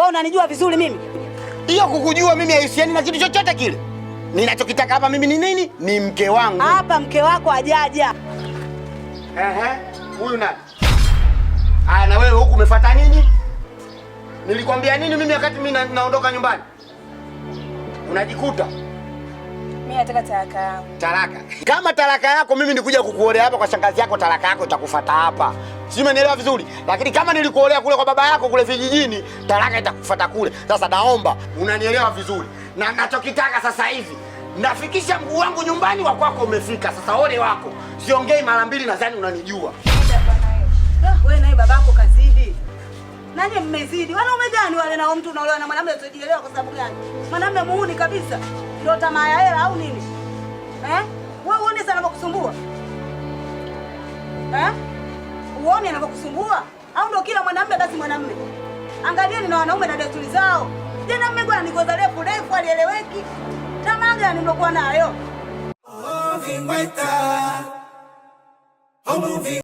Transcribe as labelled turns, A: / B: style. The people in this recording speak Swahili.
A: Wewe unanijua vizuri mimi.
B: Hiyo kukujua mimi haihusiani na kitu chochote kile. Ninachokitaka hapa mimi ni nini? Ni mke wangu.
A: Hapa mke wako hajaja.
B: Huyu nani? Aya, na wewe huku umefuata nini? Nilikwambia nini mimi wakati mimi naondoka nyumbani? Unajikuta
A: mimi nataka talaka yangu.
B: Talaka? Kama talaka yako mimi nikuja kukuolea hapa kwa shangazi yako, talaka yako itakufuata hapa. Sio, umenielewa vizuri? Lakini kama nilikuolea kule kwa baba yako kule vijijini, talaka itakufuata kule. Sasa naomba unanielewa vizuri. Na ninachokitaka sasa hivi, nafikisha mguu wangu nyumbani, wa kwako umefika. Sasa ole wako. Siongei mara mbili, nadhani unanijua.
A: Wewe naye babako kazidi. Nani mmezidi? Wanaume gani wale na mtu unaolewa na mwanamume usijielewa kwa sababu gani? Mwanamume muuni kabisa. Ndio tamaa ya hela au nini? Wewe uone sana anakusumbua. Uone anakusumbua au ndio kila mwanamume basi mwanamume? Angalieni na wanaume na desturi zao. Jana mmegwa ni goza refu alieleweki. Tamaa gani mlokuwa nayo?